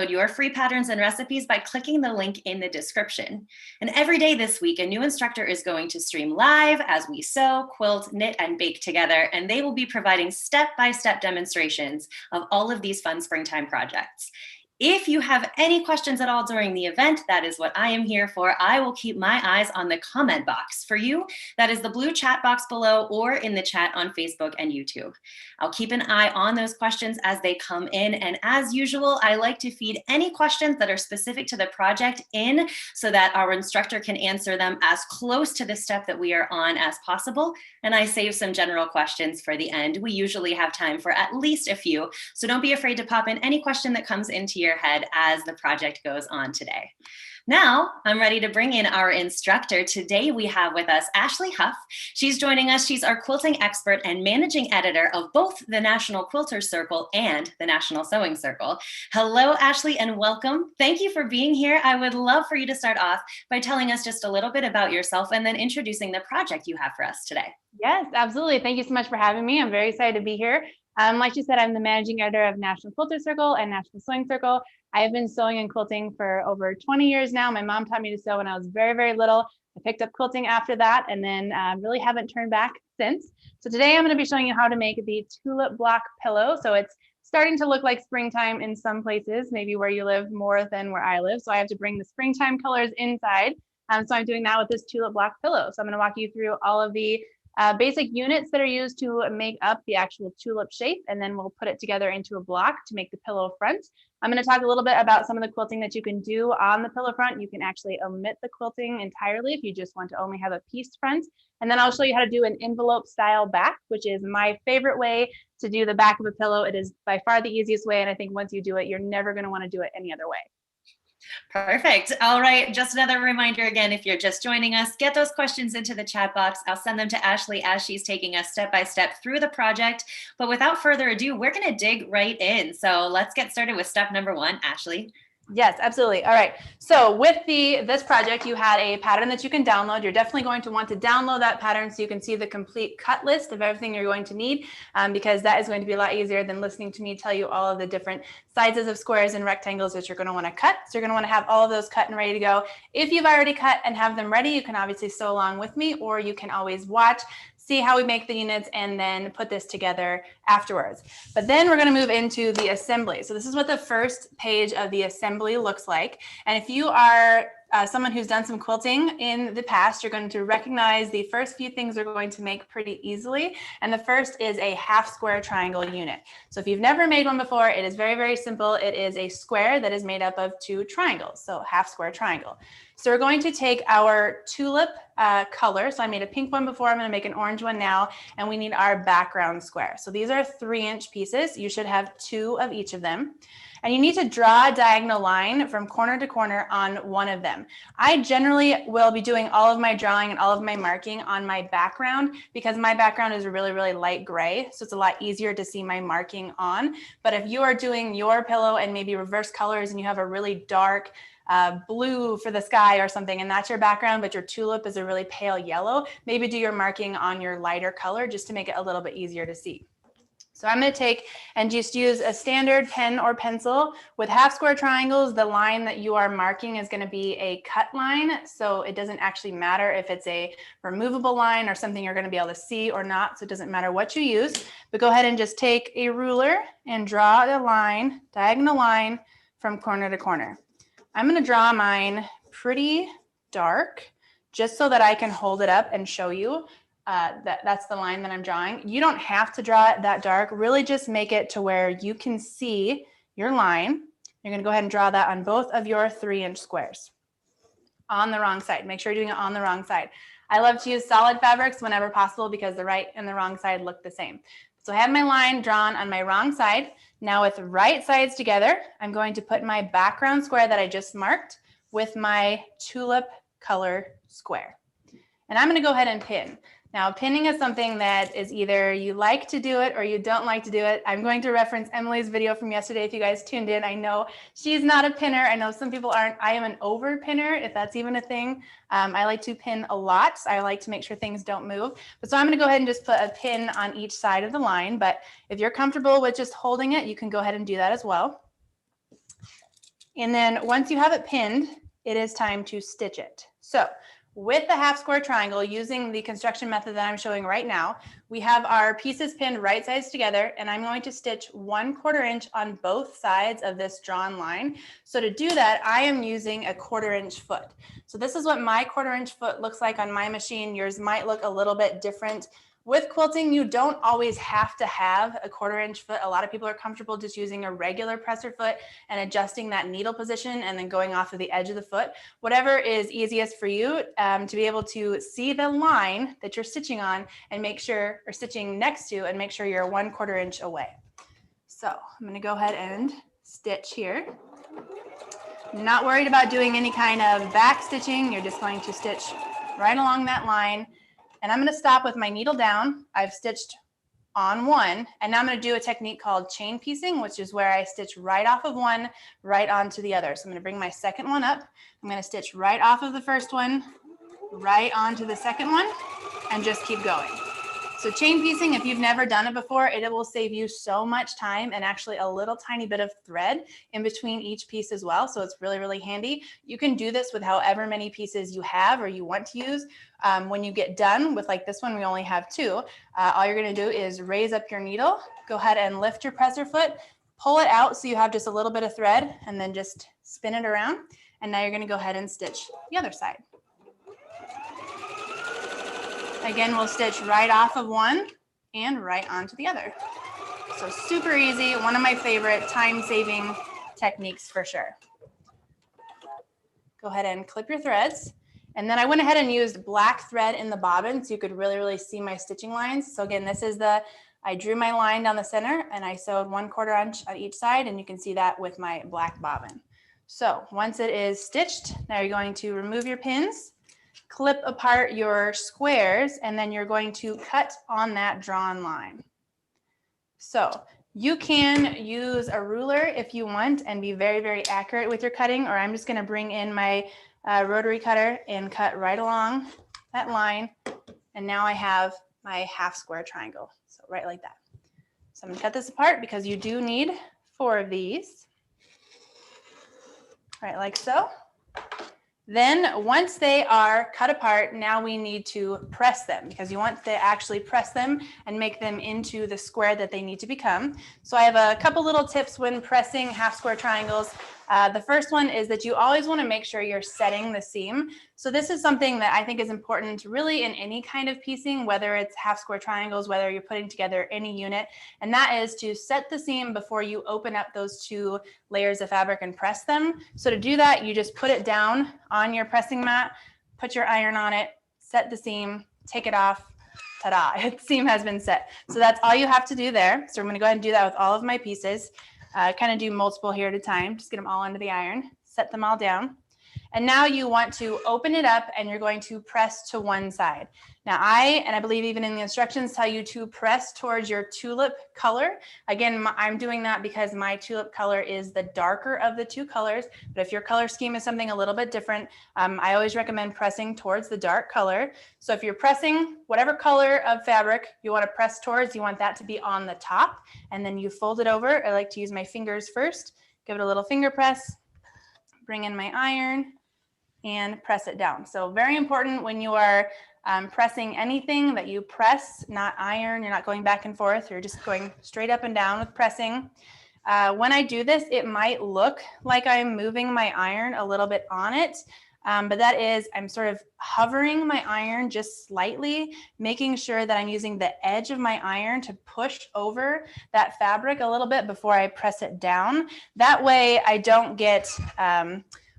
your free patterns and recipes by clicking the link in the description. And every day this week, a new instructor is going to stream live as we sew, quilt, knit, and bake together, and they will be providing step-by-step demonstrations of all of these fun springtime projects. If you have any questions at all during the event, that is what I am here for. I will keep my eyes on the comment box for you. That is the blue chat box below or in the chat on Facebook and YouTube. I'll keep an eye on those questions as they come in. And as usual, I like to feed any questions that are specific to the project in so that our instructor can answer them as close to the step that we are on as possible. And I save some general questions for the end. We usually have time for at least a few. So don't be afraid to pop in any question that comes into your head as the project goes on today. Now, I'm ready to bring in our instructor. Today, we have with us Ashley Huff. She's joining us. She's our quilting expert and managing editor of both the National Quilters Circle and the National Sewing Circle. Hello, Ashley, and welcome. Thank you for being here. I would love for you to start off by telling us just a little bit about yourself and then introducing the project you have for us today. Yes, absolutely. Thank you so much for having me. I'm very excited to be here. Like you said, I'm the managing editor of National Quilters Circle and National Sewing Circle. I have been sewing and quilting for over 20 years now. My mom taught me to sew when I was very, very little. I picked up quilting after that and then really haven't turned back since. So today I'm going to be showing you how to make the tulip block pillow. So it's starting to look like springtime in some places, maybe where you live more than where I live. So I have to bring the springtime colors inside. So I'm doing that with this tulip block pillow. So I'm going to walk you through all of the basic units that are used to make up the actual tulip shape, and then we'll put it together into a block to make the pillow front. I'm going to talk a little bit about some of the quilting that you can do on the pillow front. You can actually omit the quilting entirely if you just want to only have a piece front. And then I'll show you how to do an envelope style back, which is my favorite way to do the back of a pillow. It is by far the easiest way, and I think once you do it, you're never going to want to do it any other way. Perfect. All right. Just another reminder again, if you're just joining us, get those questions into the chat box. I'll send them to Ashley as she's taking us step by step through the project. But without further ado, we're going to dig right in. So let's get started with step number one, Ashley. Yes, absolutely. All right. So with this project, you had a pattern that you can download. You're definitely going to want to download that pattern so you can see the complete cut list of everything you're going to need, because that is going to be a lot easier than listening to me tell you all of the different sizes of squares and rectangles that you're going to want to cut. So you're going to want to have all of those cut and ready to go. If you've already cut and have them ready, you can obviously sew along with me, or you can always watch, see how we make the units, and then put this together afterwards. But then we're going to move into the assembly. So this is what the first page of the assembly looks like. And if you are someone who's done some quilting in the past, you're going to recognize the first few things we're going to make pretty easily. And the first is a half square triangle unit. So if you've never made one before, it is very, very simple. It is a square that is made up of two triangles. So half square triangle. So we're going to take our tulip color. So I made a pink one before, I'm going to make an orange one now, and we need our background square. So these are 3-inch pieces. You should have 2 of each of them. And you need to draw a diagonal line from corner to corner on one of them. I generally will be doing all of my drawing and all of my marking on my background because my background is a really, really light gray. So it's a lot easier to see my marking on. But if you are doing your pillow and maybe reverse colors and you have a really dark blue for the sky or something, and that's your background, but your tulip is a really pale yellow, maybe do your marking on your lighter color just to make it a little bit easier to see. So I'm going to take and just use a standard pen or pencil with half square triangles. The line that you are marking is going to be a cut line. So it doesn't actually matter if it's a removable line or something you're going to be able to see or not. So it doesn't matter what you use, but go ahead and just take a ruler and draw a line, diagonal line from corner to corner. I'm going to draw mine pretty dark just so that I can hold it up and show you. That's the line that I'm drawing. You don't have to draw it that dark. Really just make it to where you can see your line. You're going to go ahead and draw that on both of your 3-inch squares on the wrong side. Make sure you're doing it on the wrong side. I love to use solid fabrics whenever possible because the right and the wrong side look the same. So I have my line drawn on my wrong side. Now with right sides together, I'm going to put my background square that I just marked with my tulip color square. And I'm going to go ahead and pin. Now, pinning is something that is either you like to do it or you don't like to do it. I'm going to reference Emily's video from yesterday if you guys tuned in. I know she's not a pinner. I know some people aren't. I am an over pinner, if that's even a thing. I like to pin a lot. I like to make sure things don't move. But so I'm going to go ahead and just put a pin on each side of the line. But if you're comfortable with just holding it, you can go ahead and do that as well. And then once you have it pinned, it is time to stitch it. So with the half square triangle, using the construction method that I'm showing right now, we have our pieces pinned right sides together, and I'm going to stitch 1/4 inch on both sides of this drawn line. So to do that, I am using a 1/4 inch foot. So this is what my 1/4 inch foot looks like on my machine. Yours might look a little bit different. With quilting, you don't always have to have a 1/4 inch foot. A lot of people are comfortable just using a regular presser foot and adjusting that needle position and then going off of the edge of the foot. Whatever is easiest for you to be able to see the line that you're stitching on and make sure, or stitching next to, and make sure you're 1/4 inch away. So I'm going to go ahead and stitch here. Not worried about doing any kind of back stitching. You're just going to stitch right along that line. And I'm going to stop with my needle down. I've stitched on one, and now I'm going to do a technique called chain piecing, which is where I stitch right off of one, right onto the other. So I'm going to bring my second one up. I'm going to stitch right off of the first one, right onto the second one, and just keep going. So chain piecing, if you've never done it before, it will save you so much time and actually a little tiny bit of thread in between each piece as well. So it's really, really handy. You can do this with however many pieces you have or you want to use. When you get done with like this one, we only have 2. All you're going to do is raise up your needle, go ahead and lift your presser foot, pull it out so you have just a little bit of thread, and then just spin it around. And now you're going to go ahead and stitch the other side. Again, we'll stitch right off of one and right onto the other. So super easy, one of my favorite time-saving techniques for sure. Go ahead and clip your threads. And then I went ahead and used black thread in the bobbin so you could really, really see my stitching lines. So again, this is I drew my line down the center and I sewed 1/4 inch on each side, and you can see that with my black bobbin. So once it is stitched, now you're going to remove your pins, clip apart your squares, and then you're going to cut on that drawn line. So you can use a ruler if you want and be very, very accurate with your cutting, or I'm just going to bring in my rotary cutter and cut right along that line. And now I have my half square triangle. So right like that. So I'm going to cut this apart because you do need 4 of these. Right like so. Then once they are cut apart, now we need to press them because you want to actually press them and make them into the square that they need to become. So I have a couple little tips when pressing half square triangles. The first one is that you always want to make sure you're setting the seam. So this is something that I think is important really in any kind of piecing, whether it's half square triangles, whether you're putting together any unit, and that is to set the seam before you open up those 2 layers of fabric and press them. So to do that, you just put it down on your pressing mat, put your iron on it, set the seam, take it off, ta-da, the seam has been set. So that's all you have to do there. So I'm going to go ahead and do that with all of my pieces. Kind of do multiple here at a time, just get them all under the iron, set them all down. And now you want to open it up and you're going to press to one side. Now I believe even in the instructions tell you to press towards your tulip color. Again, I'm doing that because my tulip color is the darker of the 2 colors. But if your color scheme is something a little bit different, I always recommend pressing towards the dark color. So if you're pressing whatever color of fabric you want to press towards, you want that to be on the top. And then you fold it over. I like to use my fingers first, give it a little finger press, bring in my iron, and press it down. So very important when you are pressing anything that you press, not iron. You're not going back and forth. You're just going straight up and down with pressing. When I do this, it might look like I'm moving my iron a little bit on it, but that is, I'm sort of hovering my iron just slightly, making sure that I'm using the edge of my iron to push over that fabric a little bit before I press it down. That way I don't get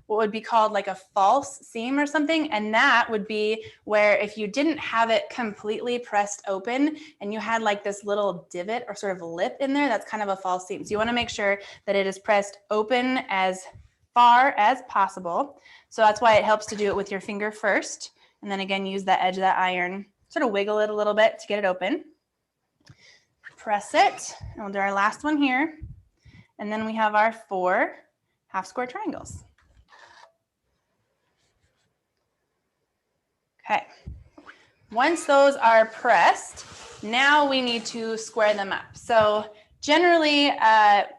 what would be called like a false seam or something. And that would be where if you didn't have it completely pressed open and you had like this little divot or sort of lip in there, that's kind of a false seam. So you want to make sure that it is pressed open as far as possible. So that's why it helps to do it with your finger first. And then again, use the edge of that iron, sort of wiggle it a little bit to get it open. Press it, and we'll do our last one here. And then we have our 4 half square triangles. Okay, once those are pressed, now we need to square them up. So Generally,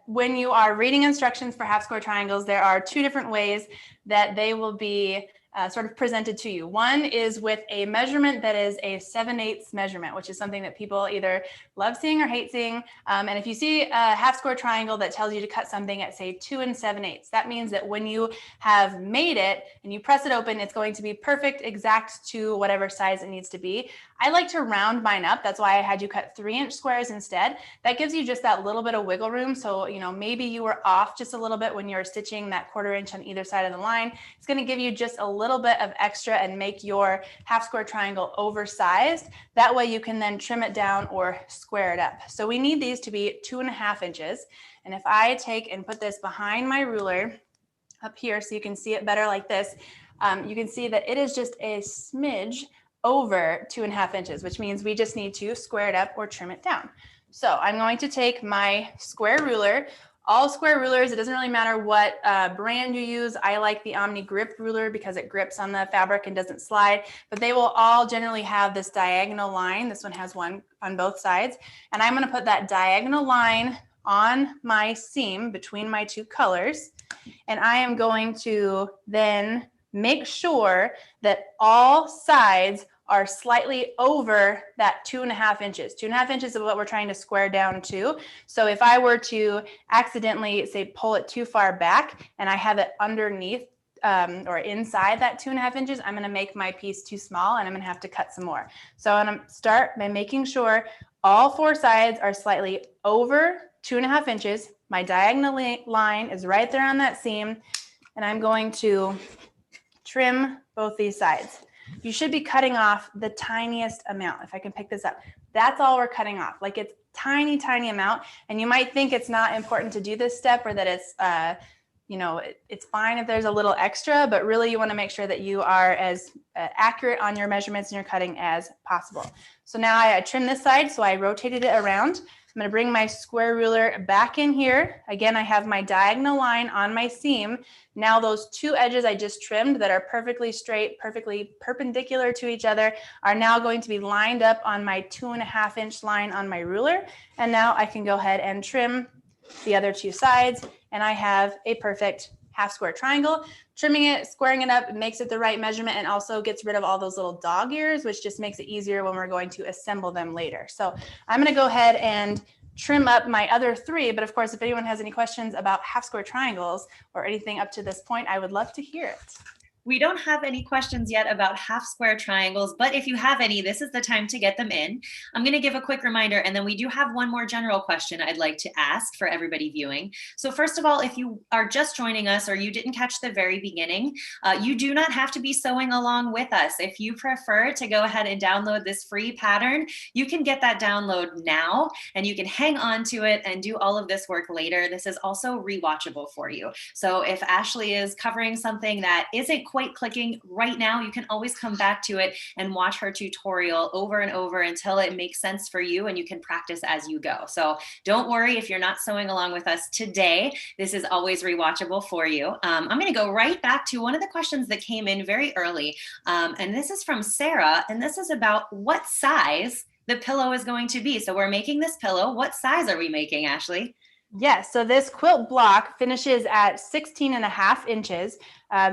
when you are reading instructions for half square triangles, there are two different ways that they will be sort of presented to you. One is with a measurement that is a 7/8 measurement, which is something that people either love seeing or hate seeing. And if you see a half square triangle that tells you to cut something at, say, 2 7/8, that means that when you have made it and you press it open, it's going to be perfect, exact to whatever size it needs to be. I like to round mine up. That's why I had you cut 3-inch squares instead. That gives you just that little bit of wiggle room. So, maybe you were off just a little bit when you're stitching that 1/4 inch on either side of the line. It's going to give you just a little bit of extra and make your half square triangle oversized. That way you can then trim it down or square it up. So we need these to be 2.5 inches. And if I take and put this behind my ruler up here so you can see it better like this, you can see that it is just a smidge over 2.5 inches, which means we just need to square it up or trim it down. So I'm going to take my square ruler. All square rulers, it doesn't really matter what brand you use. I like the Omni Grip ruler because it grips on the fabric and doesn't slide, but they will all generally have this diagonal line. This one has one on both sides. And I'm going to put that diagonal line on my seam between my two colors. And I am going to then make sure that all sides are slightly over that 2.5 inches. 2.5 inches is what we're trying to square down to. So if I were to accidentally, say, pull it too far back and I have it underneath or inside that 2.5 inches, I'm going to make my piece too small and I'm going to have to cut some more. So I'm going to start by making sure all 4 sides are slightly over 2.5 inches. My diagonal line is right there on that seam, and I'm going to trim both these sides. You should be cutting off the tiniest amount. If I can pick this up, that's all we're cutting off. Like, it's tiny, tiny amount. And you might think it's not important to do this step, or that it's, it's fine if there's a little extra, but really you want to make sure that you are as accurate on your measurements and your cutting as possible. So now I trim this side, so I rotated it around. I'm going to bring my square ruler back in here. Again, I have my diagonal line on my seam. Now those 2 edges I just trimmed that are perfectly straight, perfectly perpendicular to each other, are now going to be lined up on my 2.5 inch line on my ruler. And now I can go ahead and trim the other 2 sides, and I have a perfect half square triangle. Trimming it, squaring it up, makes it the right measurement, and also gets rid of all those little dog ears, which just makes it easier when we're going to assemble them later. So I'm going to go ahead and trim up my other 3. But of course, if anyone has any questions about half square triangles or anything up to this point, I would love to hear it. We don't have any questions yet about half square triangles, but if you have any, this is the time to get them in. I'm going to give a quick reminder, and then we do have one more general question I'd like to ask for everybody viewing. So first of all, if you are just joining us or you didn't catch the very beginning, you do not have to be sewing along with us. If you prefer to go ahead and download this free pattern, you can get that download now, and you can hang on to it and do all of this work later. This is also rewatchable for you. So if Ashley is covering something that isn't quite clicking right now, you can always come back to it and watch her tutorial over and over until it makes sense for you and you can practice as you go. So don't worry if you're not sewing along with us today. This is always rewatchable for you. I'm going to go right back to one of the questions that came in very early. And this is from Sarah, and this is about what size the pillow is going to be. So we're making this pillow. What size are we making, Ashley? Yes, so this quilt block finishes at 16.5 inches.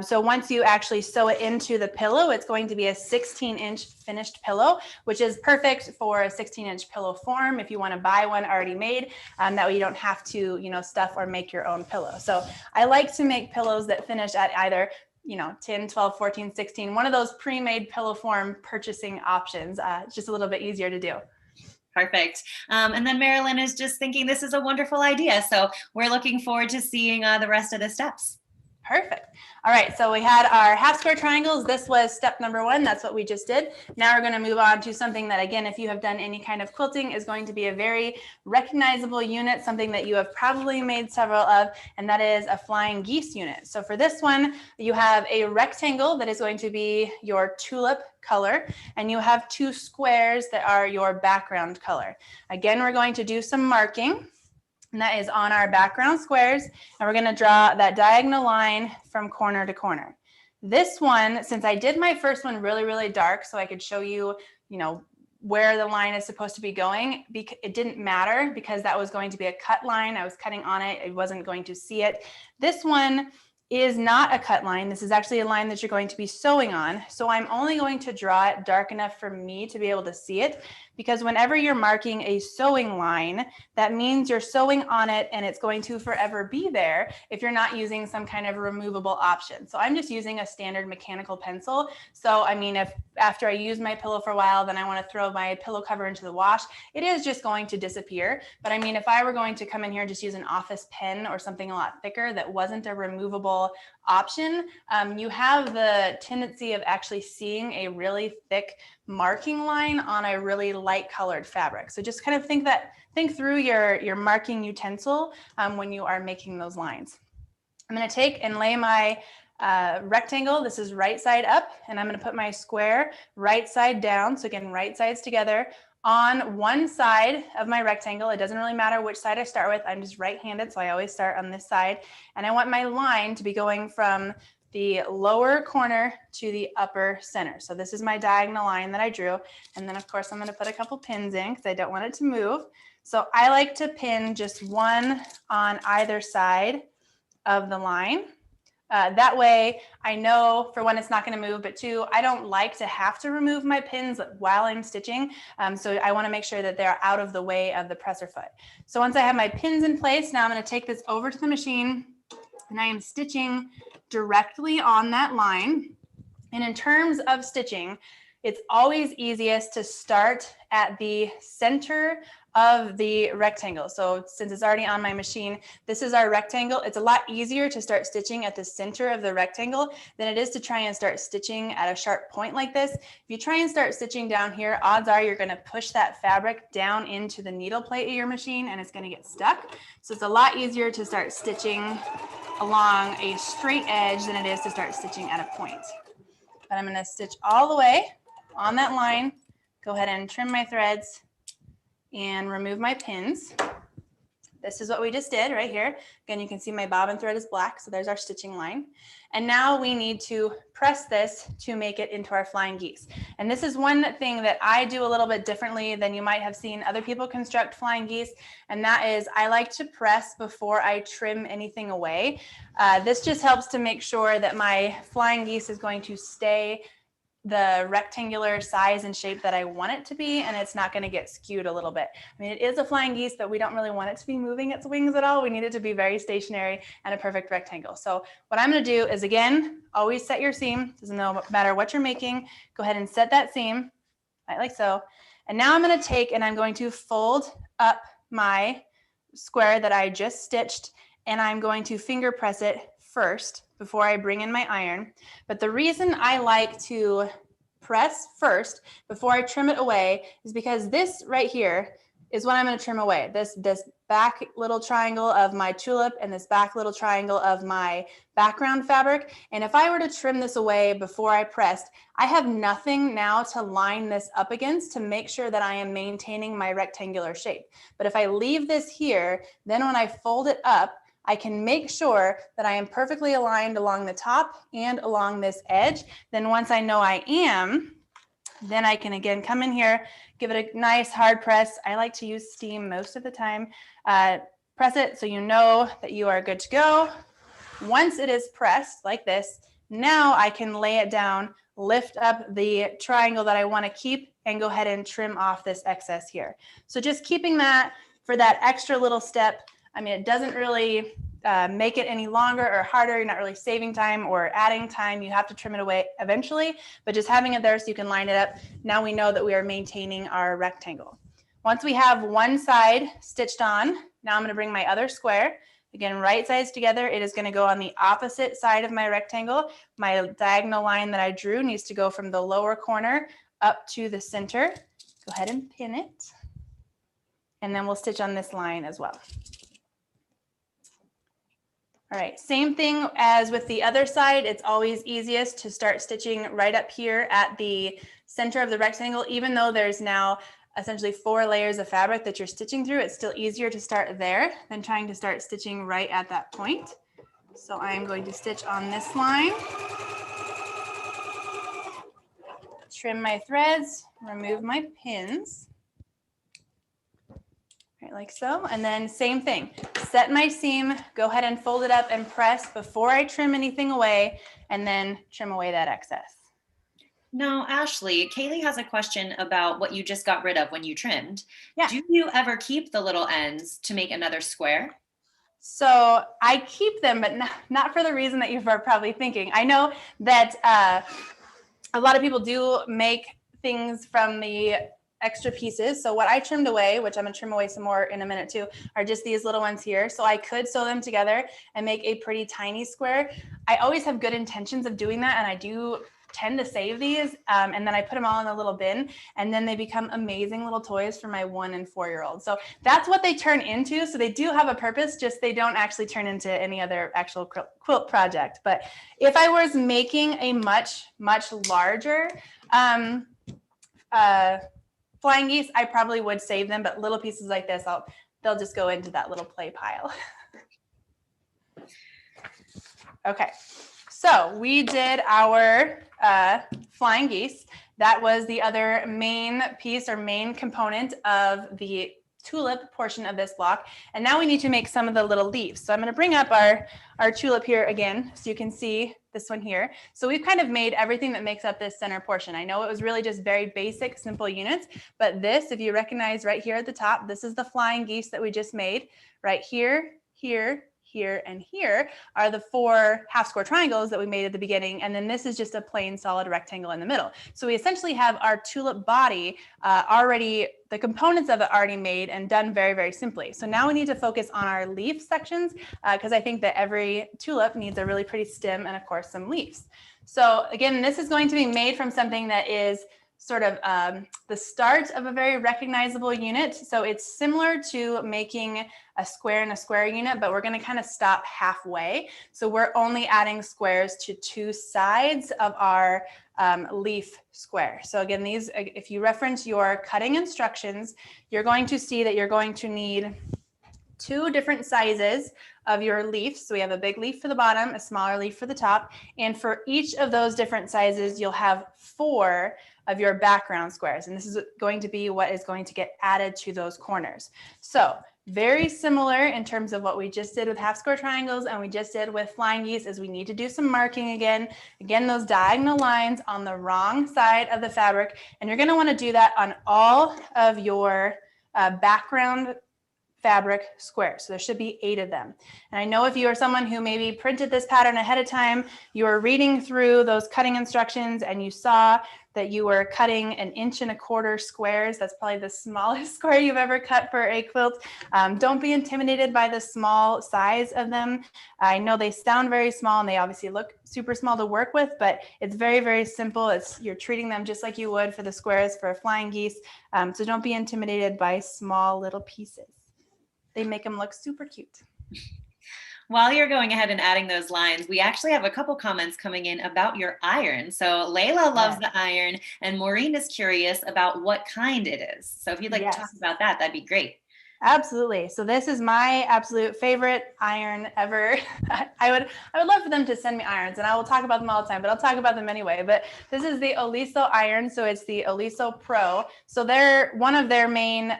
So once you actually sew it into the pillow, it's going to be a 16-inch finished pillow, which is perfect for a 16-inch pillow form if you want to buy one already made. That way you don't have to, stuff or make your own pillow. So I like to make pillows that finish at either 10, 12, 14, 16, one of those pre-made pillow form purchasing options. It's just a little bit easier to do. Perfect. And then Marilyn is just thinking this is a wonderful idea. So we're looking forward to seeing the rest of the steps. Perfect. All right, so we had our half square triangles. This was step number 1. That's what we just did. Now we're going to move on to something that, again, if you have done any kind of quilting, is going to be a very recognizable unit, something that you have probably made several of, and that is a flying geese unit. So for this one, you have a rectangle that is going to be your tulip color, and you have 2 squares that are your background color. Again, we're going to do some marking. And that is on our background squares. And we're going to draw that diagonal line from corner to corner. This one, since I did my first one really, really dark, so I could show you, where the line is supposed to be going. It didn't matter because that was going to be a cut line. I was cutting on it. I wasn't going to see it. This one is not a cut line. This is actually a line that you're going to be sewing on. So I'm only going to draw it dark enough for me to be able to see it, because whenever you're marking a sewing line, that means you're sewing on it and it's going to forever be there if you're not using some kind of removable option. So I'm just using a standard mechanical pencil. So I mean, if after I use my pillow for a while, then I want to throw my pillow cover into the wash, it is just going to disappear. But I mean, if I were going to come in here and just use an office pen or something a lot thicker that wasn't a removable option, you have the tendency of actually seeing a really thick marking line on a really light colored fabric. So just kind of think through your marking utensil when you are making those lines. I'm going to take and lay my rectangle. This is right side up, and I'm going to put my square right side down. So again, right sides together on one side of my rectangle. It doesn't really matter which side I start with. I'm just right-handed, so I always start on this side. And I want my line to be going from the lower corner to the upper center. So this is my diagonal line that I drew. And then of course I'm going to put a couple pins in because I don't want it to move. So I like to pin just one on either side of the line. That way I know, for one, it's not going to move, but two, I don't like to have to remove my pins while I'm stitching. So I want to make sure that they're out of the way of the presser foot. So once I have my pins in place, now I'm going to take this over to the machine, and I am stitching directly on that line. And in terms of stitching, it's always easiest to start at the center of the rectangle. So since it's already on my machine, this is our rectangle. It's a lot easier to start stitching at the center of the rectangle than it is to try and start stitching at a sharp point like this. If you try and start stitching down here, odds are you're going to push that fabric down into the needle plate of your machine and it's going to get stuck. So it's a lot easier to start stitching along a straight edge than it is to start stitching at a point. But I'm going to stitch all the way on that line, go ahead and trim my threads and remove my pins. This is what we just did right here. Again, you can see my bobbin thread is black, so there's our stitching line. And now we need to press this to make it into our flying geese. And this is one thing that I do a little bit differently than you might have seen other people construct flying geese, and that is I like to press before I trim anything away. This just helps to make sure that my flying geese is going to stay the rectangular size and shape that I want it to be, and it's not going to get skewed a little bit. I mean, it is a flying geese, but we don't really want it to be moving its wings at all. We need it to be very stationary and a perfect rectangle. So what I'm going to do is, again, always set your seam. Doesn't matter what you're making. Go ahead and set that seam, right like so. And now I'm going to take and I'm going to fold up my square that I just stitched, and I'm going to finger press it first before I bring in my iron. But the reason I like to press first before I trim it away is because this right here is what I'm going to trim away. This back little triangle of my tulip and this back little triangle of my background fabric. And if I were to trim this away before I pressed, I have nothing now to line this up against to make sure that I am maintaining my rectangular shape. But if I leave this here, then when I fold it up, I can make sure that I am perfectly aligned along the top and along this edge. Then once I know I am, then I can again come in here, give it a nice hard press. I like to use steam most of the time. Press it so you know that you are good to go. Once it is pressed like this, now I can lay it down, lift up the triangle that I want to keep, and go ahead and trim off this excess here. So just keeping that for that extra little step. I mean, it doesn't really make it any longer or harder. You're not really saving time or adding time. You have to trim it away eventually, but just having it there so you can line it up. Now we know that we are maintaining our rectangle. Once we have one side stitched on, now I'm going to bring my other square. Again, right sides together. It is going to go on the opposite side of my rectangle. My diagonal line that I drew needs to go from the lower corner up to the center. Go ahead and pin it. And then we'll stitch on this line as well. All right, same thing as with the other side. It's always easiest to start stitching right up here at the center of the rectangle. Even though there's now essentially 4 layers of fabric that you're stitching through, it's still easier to start there than trying to start stitching right at that point. So I'm going to stitch on this line, trim my threads, remove my pins. Right, like so, and then same thing, set my seam, go ahead and fold it up and press before I trim anything away, and then trim away that excess. Now, Ashley, Kaylee has a question about what you just got rid of when you trimmed. Yeah. Do you ever keep the little ends to make another square? So I keep them, but not for the reason that you're probably thinking. I know that a lot of people do make things from the extra pieces. So what I trimmed away, which I'm gonna trim away some more in a minute too, are just these little ones here. So I could sew them together and make a pretty tiny square. I always have good intentions of doing that, and I do tend to save these, and then I put them all in a little bin, and then they become amazing little toys for my 1- and 4-year-old. So that's what they turn into. So they do have a purpose, just they don't actually turn into any other actual quilt project. But if I was making a much larger flying geese, I probably would save them, but little pieces like this, they'll just go into that little play pile. Okay, so we did our flying geese. That was the other main piece or main component of the tulip portion of this block. And now we need to make some of the little leaves. So I'm going to bring up our tulip here again, so you can see this one here. So we've kind of made everything that makes up this center portion. I know it was really just very basic, simple units, but this, if you recognize right here at the top, this is the flying geese that we just made. Right here, here, here, and here are the 4 half square triangles that we made at the beginning. And then this is just a plain solid rectangle in the middle. So we essentially have our tulip body already, the components of it already made and done very, very simply. So now we need to focus on our leaf sections because I think that every tulip needs a really pretty stem and of course some leaves. So again, this is going to be made from something that is sort of the start of a very recognizable unit. So it's similar to making a square in a square unit, but we're going to kind of stop halfway. So we're only adding squares to 2 sides of our leaf square. So again, these, if you reference your cutting instructions, you're going to see that you're going to need 2 different sizes of your leaves. So we have a big leaf for the bottom, a smaller leaf for the top. And for each of those different sizes, you'll have 4 of your background squares. And this is going to be what is going to get added to those corners. So very similar in terms of what we just did with half square triangles and we just did with flying geese is we need to do some marking again. Again, those diagonal lines on the wrong side of the fabric. And you're going to want to do that on all of your background fabric squares. So there should be 8 of them. And I know if you are someone who maybe printed this pattern ahead of time, you were reading through those cutting instructions and you saw that you were cutting 1 1/4" squares. That's probably the smallest square you've ever cut for a quilt. Don't be intimidated by the small size of them. I know they sound very small and they obviously look super small to work with, but it's very, very simple. You're treating them just like you would for the squares for flying geese. So don't be intimidated by small little pieces. They make them look super cute. While you're going ahead and adding those lines, we actually have a couple comments coming in about your iron. So Layla loves the iron and Maureen is curious about what kind it is. So if you'd like to talk about that, that'd be great. Absolutely. So this is my absolute favorite iron ever. I would love for them to send me irons and I will talk about them all the time, but I'll talk about them anyway. But this is the Oliso iron. So it's the Oliso Pro. So they're one of their main,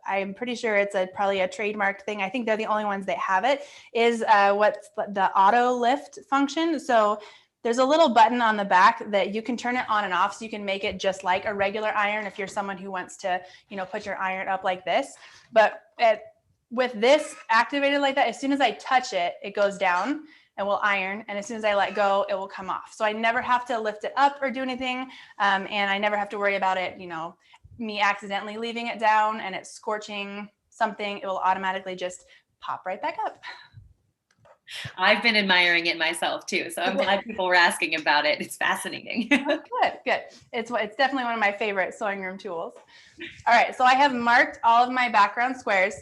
I'm pretty sure it's probably a trademarked thing. I think they're the only ones that have it, is what's the auto lift function. So there's a little button on the back that you can turn it on and off. So you can make it just like a regular iron if you're someone who wants to, put your iron up like this. But with this activated like that, as soon as I touch it, it goes down and will iron. And as soon as I let go, it will come off. So I never have to lift it up or do anything. And I never have to worry about it, me accidentally leaving it down and it's scorching something. It will automatically just pop right back up. I've been admiring it myself too, so I'm glad people were asking about it. It's fascinating. Oh, good. It's definitely one of my favorite sewing room tools. All right, so I have marked all of my background squares.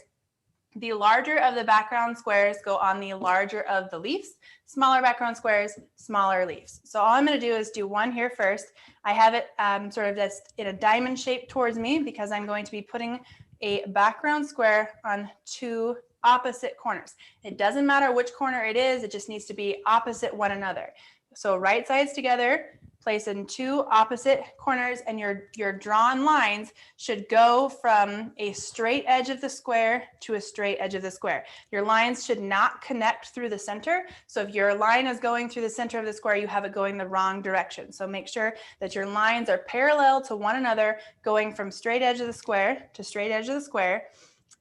The larger of the background squares go on the larger of the leaves. Smaller background squares, smaller leaves. So all I'm going to do is do one here first. I have it sort of just in a diamond shape towards me because I'm going to be putting a background square on 2 opposite corners. It doesn't matter which corner it is, it just needs to be opposite one another. So right sides together, place in two opposite corners, and your drawn lines should go from a straight edge of the square to a straight edge of the square. Your lines should not connect through the center. So if your line is going through the center of the square, you have it going the wrong direction. So make sure that your lines are parallel to one another, going from straight edge of the square to straight edge of the square.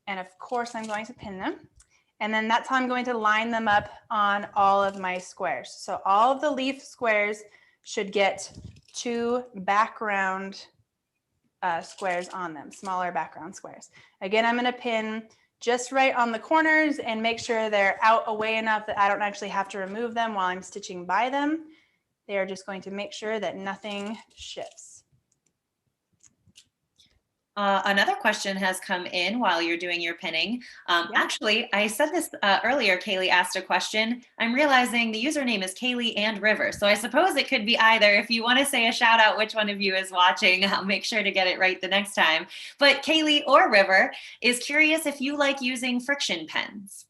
And of course, I'm going to pin them. And then that's how I'm going to line them up on all of my squares. So all of the leaf squares should get two background squares on them, smaller background squares. Again, I'm going to pin just right on the corners and make sure they're out away enough that I don't actually have to remove them while I'm stitching by them. They are just going to make sure that nothing shifts. Another question has come in while you're doing your pinning. Actually, I said this earlier. Kaylee asked a question. I'm realizing the username is Kaylee and River. So I suppose it could be either. If you want to say a shout out which one of you is watching, I'll make sure to get it right the next time. But Kaylee or River is curious if you like using friction pens.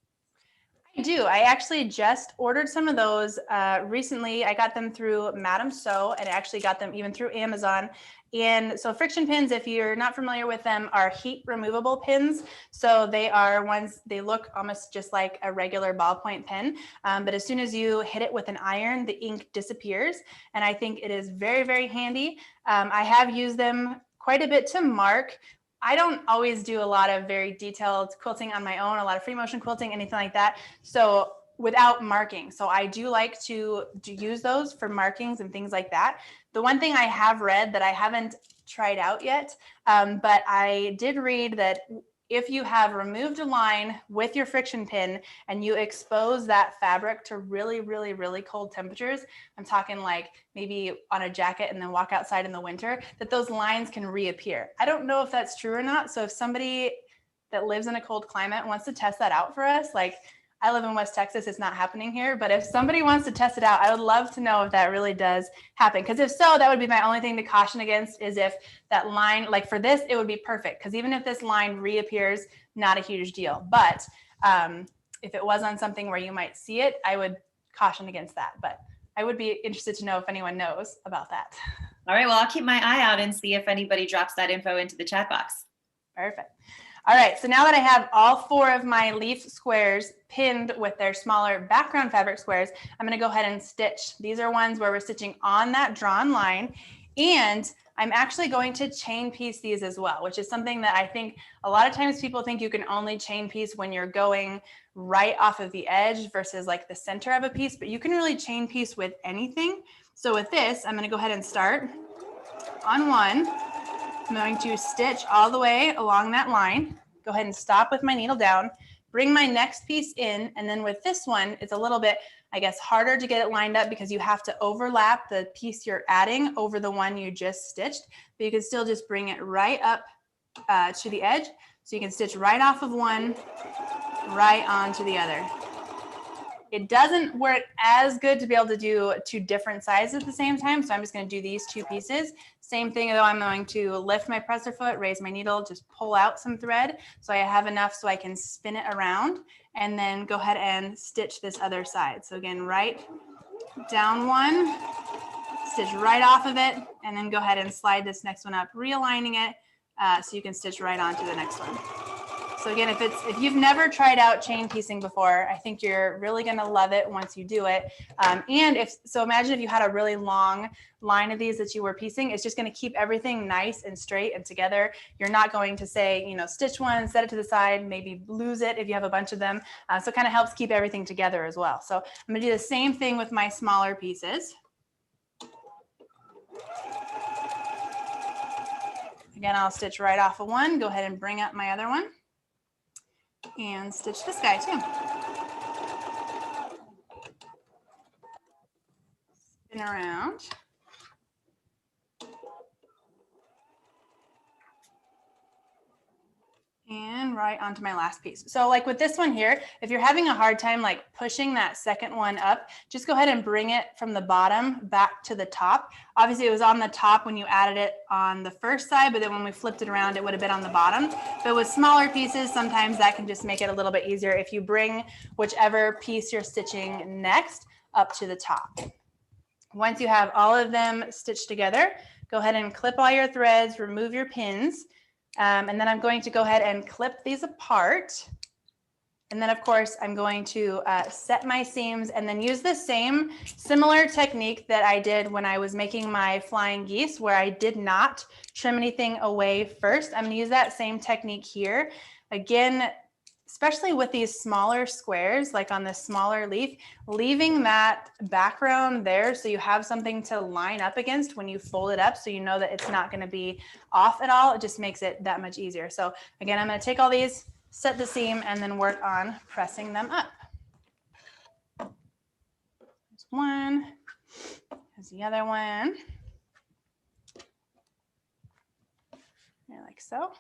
I do. I actually just ordered some of those recently. I got them through Madam Sew and actually got them even through Amazon. And so friction pins, if you're not familiar with them, are heat removable pins. So they are ones, they look almost just like a regular ballpoint pen. But as soon as you hit it with an iron, the ink disappears. And I think it is very, very handy. I have used them quite a bit to mark. I don't always do a lot of very detailed quilting on my own, a lot of free motion quilting, anything like that. So without marking. So I do like to use those for markings and things like that. The one thing I have read that I haven't tried out yet, but I did read that if you have removed a line with your friction pin and you expose that fabric to really, really, really cold temperatures, I'm talking like maybe on a jacket and then walk outside in the winter, that those lines can reappear. I don't know if that's true or not. So if somebody that lives in a cold climate wants to test that out for us, like I live in West Texas, it's not happening here, but if somebody wants to test it out, I would love to know if that really does happen. Because if so, that would be my only thing to caution against, is if that line, like for this, it would be perfect. Because even if this line reappears, not a huge deal. But if it was on something where you might see it, I would caution against that. But I would be interested to know if anyone knows about that. All right, well, I'll keep my eye out and see if anybody drops that info into the chat box. Perfect. All right, so now that I have all four of my leaf squares pinned with their smaller background fabric squares, I'm going to go ahead and stitch. These are ones where we're stitching on that drawn line, and I'm actually going to chain piece these as well, which is something that I think a lot of times people think you can only chain piece when you're going right off of the edge versus like the center of a piece, but you can really chain piece with anything. So with this, I'm going to go ahead and start on one. I'm going to stitch all the way along that line, go ahead and stop with my needle down, bring my next piece in, and then with this one, it's a little bit, I guess, harder to get it lined up because you have to overlap the piece you're adding over the one you just stitched, but you can still just bring it right up to the edge. So you can stitch right off of one, right onto the other. It doesn't work as good to be able to do two different sizes at the same time. So I'm just going to do these two pieces. Same thing though, I'm going to lift my presser foot, raise my needle, just pull out some thread so I have enough so I can spin it around and then go ahead and stitch this other side. So again, right down one, stitch right off of it, and then go ahead and slide this next one up, realigning it so you can stitch right onto the next one. So again, if you've never tried out chain piecing before, I think you're really going to love it once you do it. And so imagine if you had a really long line of these that you were piecing, it's just going to keep everything nice and straight and together. You're not going to say, you know, stitch one, set it to the side, maybe lose it if you have a bunch of them. So it kind of helps keep everything together as well. So I'm going to do the same thing with my smaller pieces. Again, I'll stitch right off of one, go ahead and bring up my other one. And stitch this guy too. Spin around. And right onto my last piece. So like with this one here, if you're having a hard time like pushing that second one up, just go ahead and bring it from the bottom back to the top. Obviously it was on the top when you added it on the first side, but then when we flipped it around, it would have been on the bottom. But with smaller pieces, sometimes that can just make it a little bit easier if you bring whichever piece you're stitching next up to the top. Once you have all of them stitched together, go ahead and clip all your threads, remove your pins, and then I'm going to go ahead and clip these apart. And then of course I'm going to set my seams and then use the same similar technique that I did when I was making my flying geese, where I did not trim anything away first. I'm going to use that same technique here. Again, especially with these smaller squares, like on this smaller leaf, leaving that background there so you have something to line up against when you fold it up, so you know that it's not going to be off at all. It just makes it that much easier. So again, I'm going to take all these, set the seam, and then work on pressing them up. There's one, there's the other one, like so.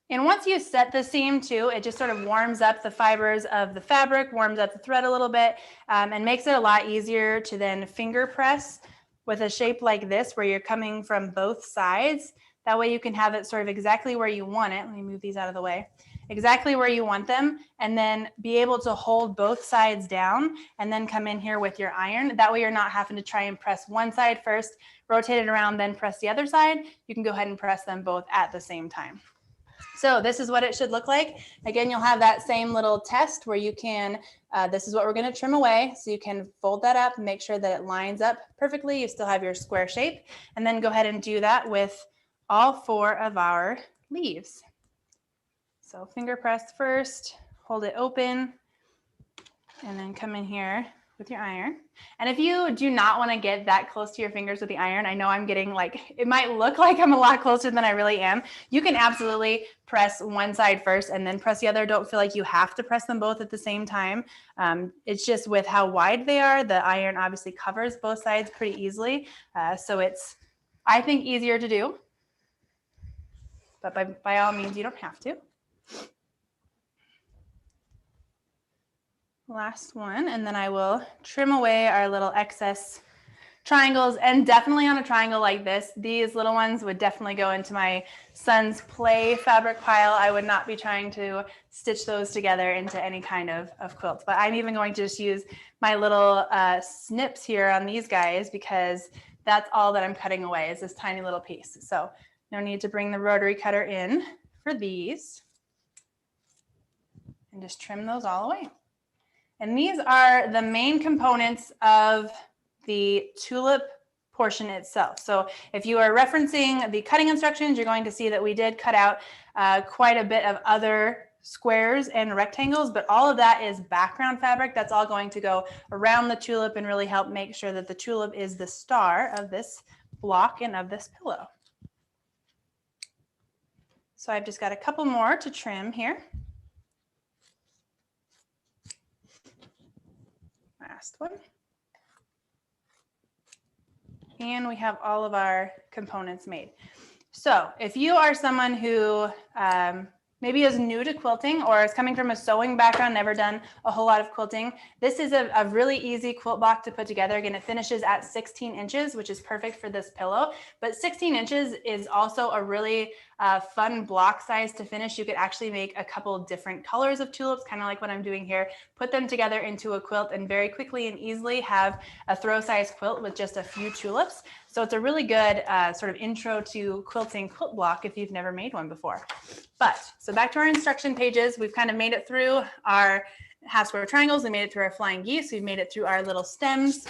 And once you set the seam too, it just sort of warms up the fibers of the fabric, warms up the thread a little bit, and makes it a lot easier to then finger press with a shape like this, where you're coming from both sides. That way you can have it sort of exactly where you want it. Let me move these out of the way. Exactly where you want them, and then be able to hold both sides down and then come in here with your iron. That way you're not having to try and press one side first, rotate it around, then press the other side. You can go ahead and press them both at the same time. So this is what it should look like. Again, you'll have that same little test where you can, this is what we're going to trim away. So you can fold that up, make sure that it lines up perfectly. You still have your square shape, and then go ahead and do that with all 4 of our leaves. So finger press first, hold it open, and then come in here with your iron. And if you do not want to get that close to your fingers with the iron, I know I'm getting like, it might look like I'm a lot closer than I really am. You can absolutely press one side first and then press the other. Don't feel like you have to press them both at the same time. It's just with how wide they are, the iron obviously covers both sides pretty easily. So it's, I think, easier to do. But by all means, you don't have to. Last one, and then I will trim away our little excess triangles. And definitely on a triangle like this, these little ones would definitely go into my son's play fabric pile. I would not be trying to stitch those together into any kind of quilt. But I'm even going to just use my little snips here on these guys, because that's all that I'm cutting away is this tiny little piece. So no need to bring the rotary cutter in for these. And just trim those all away. And these are the main components of the tulip portion itself. So if you are referencing the cutting instructions, you're going to see that we did cut out quite a bit of other squares and rectangles, but all of that is background fabric. That's all going to go around the tulip and really help make sure that the tulip is the star of this block and of this pillow. So I've just got a couple more to trim here. Last one. And we have all of our components made. So if you are someone who maybe is new to quilting or is coming from a sewing background, never done a whole lot of quilting, this is a really easy quilt block to put together. Again, it finishes at 16 inches, which is perfect for this pillow. But 16 inches is also a really fun block size to finish. You could actually make a couple different colors of tulips, kind of like what I'm doing here, put them together into a quilt, and very quickly and easily have a throw size quilt with just a few tulips. So it's a really good sort of intro to quilting quilt block if you've never made one before. But so back to our instruction pages, we've kind of made it through our half square triangles, we made it through our flying geese, we've made it through our little stems.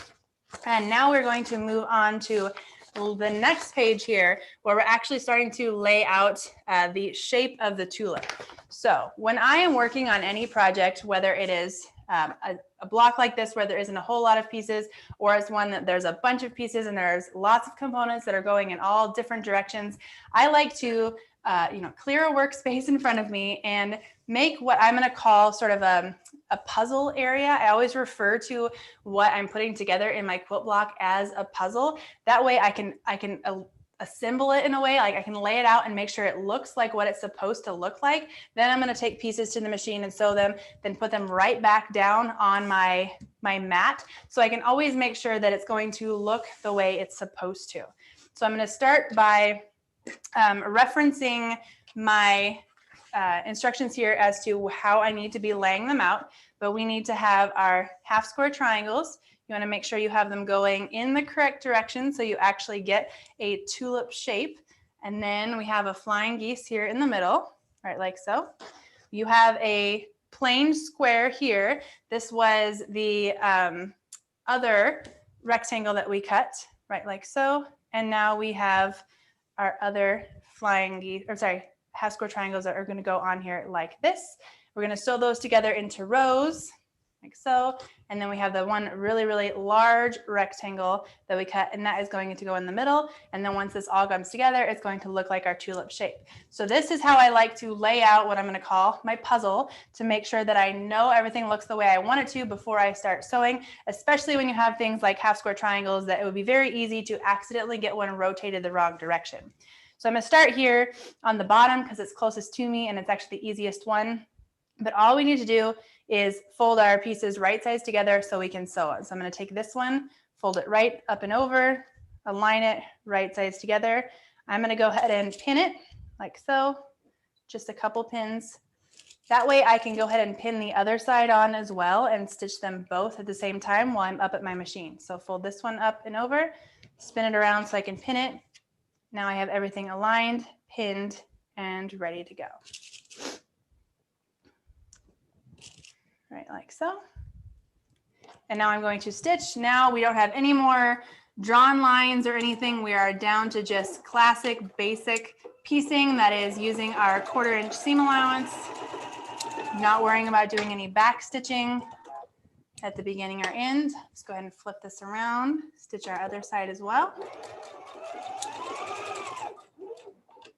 And now we're going to move on to the next page here, where we're actually starting to lay out the shape of the tulip. So when I am working on any project, whether it is a block like this where there isn't a whole lot of pieces, or it's one that there's a bunch of pieces and there's lots of components that are going in all different directions, I like to clear a workspace in front of me and make what I'm going to call sort of a puzzle area. I always refer to what I'm putting together in my quilt block as a puzzle. That way I can assemble it in a way, like I can lay it out and make sure it looks like what it's supposed to look like. Then I'm going to take pieces to the machine and sew them, then put them right back down on my mat. So I can always make sure that it's going to look the way it's supposed to. So I'm going to start by referencing my instructions here as to how I need to be laying them out. but we need to have our half square triangles. You want to make sure you have them going in the correct direction so you actually get a tulip shape. And then we have a flying geese here in the middle, right, like so. You have a plain square here. This was the other rectangle that we cut, right, like so. And now we have our other flying geese, or sorry, half square triangles that are going to go on here like this. We're going to sew those together into rows like so. And then we have the one really, really large rectangle that we cut, and that is going to go in the middle. And then once this all comes together, it's going to look like our tulip shape. So this is how I like to lay out what I'm going to call my puzzle to make sure that I know everything looks the way I want it to before I start sewing, especially when you have things like half square triangles that it would be very easy to accidentally get one rotated the wrong direction. So I'm going to start here on the bottom because it's closest to me and it's actually the easiest one. But all we need to do is fold our pieces right sides together so we can sew it. So I'm going to take this one, fold it right up and over, align it right sides together. I'm going to go ahead and pin it like so, just a couple pins. That way I can go ahead and pin the other side on as well and stitch them both at the same time while I'm up at my machine. So fold this one up and over, spin it around so I can pin it. Now I have everything aligned, pinned, and ready to go. Right, like so. And now I'm going to stitch. Now we don't have any more drawn lines or anything. We are down to just classic, basic piecing. That is using our 1/4 inch seam allowance, not worrying about doing any back stitching at the beginning or end. Let's go ahead and flip this around, stitch our other side as well.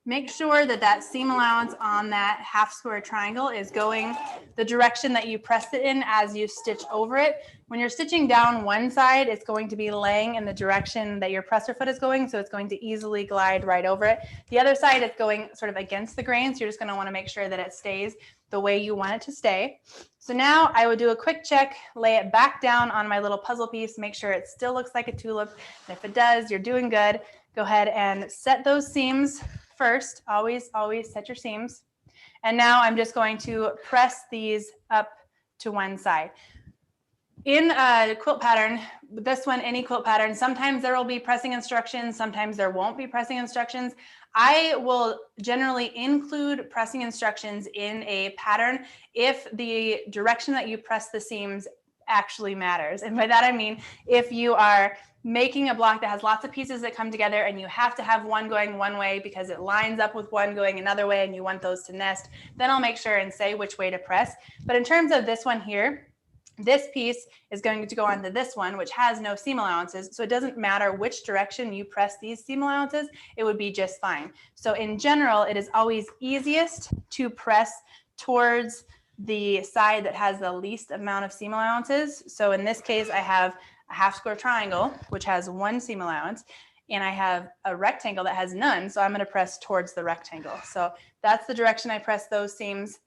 Make sure that that seam allowance on that half square triangle is going the direction that you pressed it in as you stitch over it. When you're stitching down one side, it's going to be laying in the direction that your presser foot is going, so it's going to easily glide right over it. The other side is going sort of against the grain, so you're just going to want to make sure that it stays the way you want it to stay. So now I would do a quick check, lay it back down on my little puzzle piece, make sure it still looks like a tulip. And if it does, you're doing good. Go ahead and set those seams first. Always set your seams. And now I'm just going to press these up to one side. In a quilt pattern, this one, any quilt pattern, sometimes there will be pressing instructions, sometimes there won't be pressing instructions. I will generally include pressing instructions in a pattern if the direction that you press the seams actually matters. And by that I mean, if you are making a block that has lots of pieces that come together and you have to have one going one way because it lines up with one going another way and you want those to nest, then I'll make sure and say which way to press. But in terms of this one here, this piece is going to go onto this one, which has no seam allowances. So it doesn't matter which direction you press these seam allowances, it would be just fine. So in general, it is always easiest to press towards the side that has the least amount of seam allowances. So in this case, I have a half square triangle, which has one seam allowance, and I have a rectangle that has none. So I'm going to press towards the rectangle. So that's the direction I press those seams,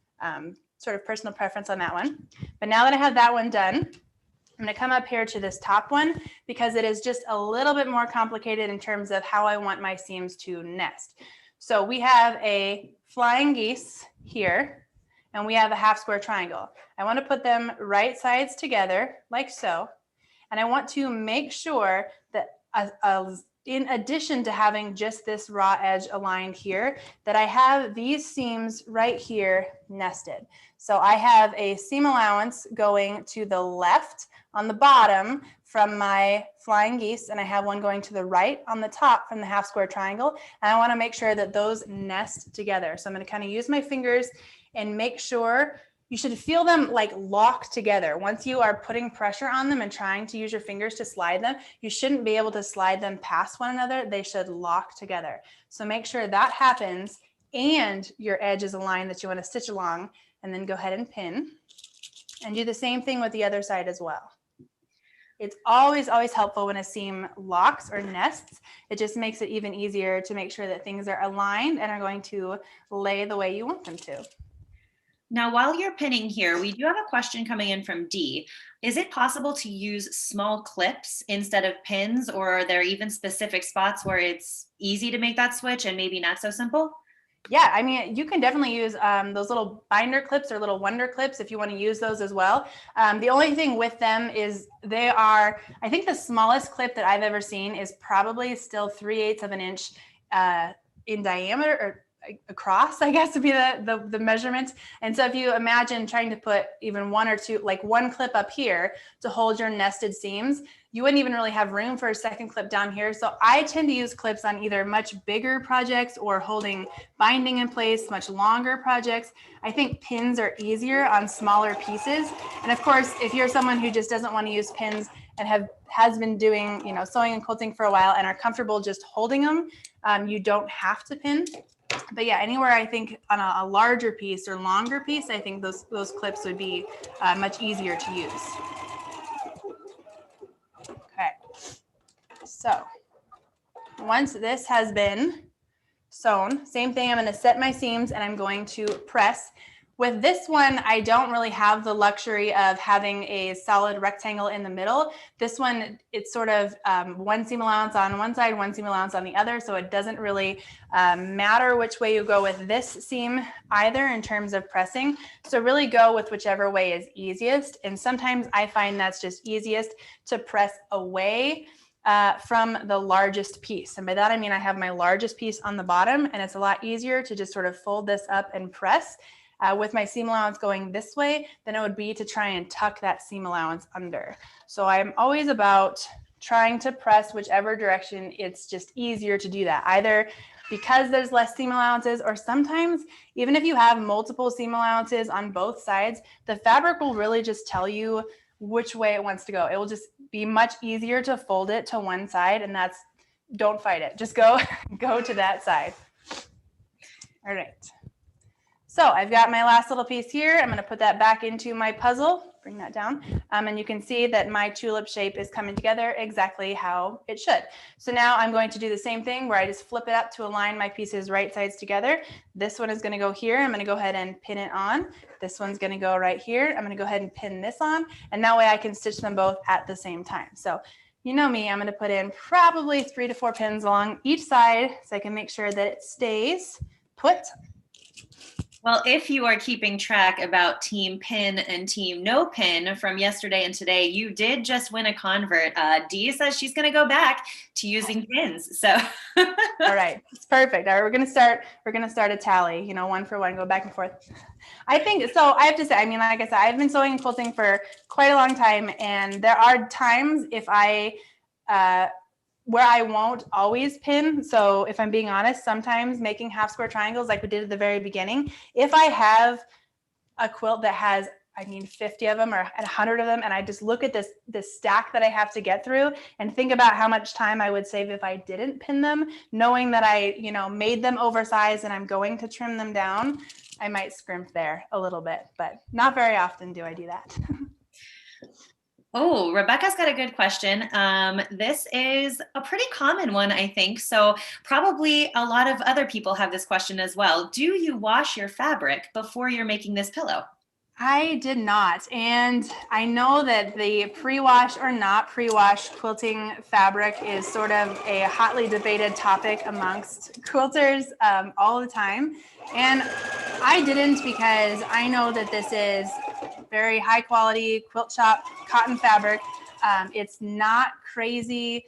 sort of personal preference on that one. But now that I have that one done, I'm going to come up here to this top one because it is just a little bit more complicated in terms of how I want my seams to nest. So we have a flying geese here, and we have a half square triangle. I want to put them right sides together like so. And I want to make sure that in addition to having just this raw edge aligned here, that I have these seams right here nested. So I have a seam allowance going to the left on the bottom from my flying geese, and I have one going to the right on the top from the half square triangle. And I want to make sure that those nest together. So I'm going to kind of use my fingers and make sure. You should feel them like locked together. Once you are putting pressure on them and trying to use your fingers to slide them, you shouldn't be able to slide them past one another. They should lock together. So make sure that happens and your edge is aligned that you want to stitch along, and then go ahead and pin and do the same thing with the other side as well. It's always helpful when a seam locks or nests. It just makes it even easier to make sure that things are aligned and are going to lay the way you want them to. Now, while you're pinning here, we do have a question coming in from Dee. Is it possible to use small clips instead of pins, or are there even specific spots where it's easy to make that switch and maybe not so simple? Yeah, I mean, you can definitely use those little binder clips or little wonder clips if you want to use those as well. The only thing with them is they are, I think the smallest clip that I've ever seen is probably still 3/8 of an inch in diameter, or across, I guess would be the measurement. And so if you imagine trying to put even one or two, like one clip up here to hold your nested seams, you wouldn't even really have room for a second clip down here. So I tend to use clips on either much bigger projects or holding binding in place, much longer projects. I think pins are easier on smaller pieces. And of course, if you're someone who just doesn't want to use pins and has been doing, sewing and quilting for a while and are comfortable just holding them, you don't have to pin. But yeah, anywhere I think on a larger piece or longer piece, I think those clips would be much easier to use. Okay, so once this has been sewn, same thing, I'm going to set my seams and I'm going to press. With this one, I don't really have the luxury of having a solid rectangle in the middle. This one, it's sort of one seam allowance on one side, one seam allowance on the other, so it doesn't really matter which way you go with this seam either in terms of pressing. So really go with whichever way is easiest. And sometimes I find that's just easiest to press away from the largest piece. And by that, I mean I have my largest piece on the bottom, and it's a lot easier to just sort of fold this up and press. With my seam allowance going this way than it would be to try and tuck that seam allowance under. So I'm always about trying to press whichever direction it's just easier to do that, either because there's less seam allowances, or sometimes even if you have multiple seam allowances on both sides, the fabric will really just tell you which way it wants to go. It will just be much easier to fold it to one side, and that's, don't fight it. Just go to that side. All right. So I've got my last little piece here. I'm going to put that back into my puzzle, bring that down. And you can see that my tulip shape is coming together exactly how it should. So now I'm going to do the same thing where I just flip it up to align my pieces right sides together. This one is going to go here. I'm going to go ahead and pin it on. This one's going to go right here. I'm going to go ahead and pin this on. And that way I can stitch them both at the same time. So you know me, I'm going to put in probably 3 to 4 pins along each side so I can make sure that it stays put. Well, if you are keeping track about Team Pin and Team No Pin from yesterday and today, you did just win a convert. Dee says she's going to go back to using pins. So, all right, it's perfect. All right, we're going to start a tally. One for one, go back and forth. I think so. I have to say, I mean, like I said, I've been sewing and quilting for quite a long time, and there are times if where I won't always pin. So if I'm being honest, sometimes making half square triangles like we did at the very beginning, if I have a quilt that has, 50 of them or 100 of them, and I just look at this stack that I have to get through and think about how much time I would save if I didn't pin them, knowing that I, made them oversized and I'm going to trim them down, I might scrimp there a little bit, but not very often do I do that. Oh, Rebecca's got a good question. This is a pretty common one, I think. So probably a lot of other people have this question as well. Do you wash your fabric before you're making this pillow? I did not. And I know that the pre-wash or not pre-wash quilting fabric is sort of a hotly debated topic amongst quilters all the time. And I didn't, because I know that this is very high quality quilt shop cotton fabric. It's not crazy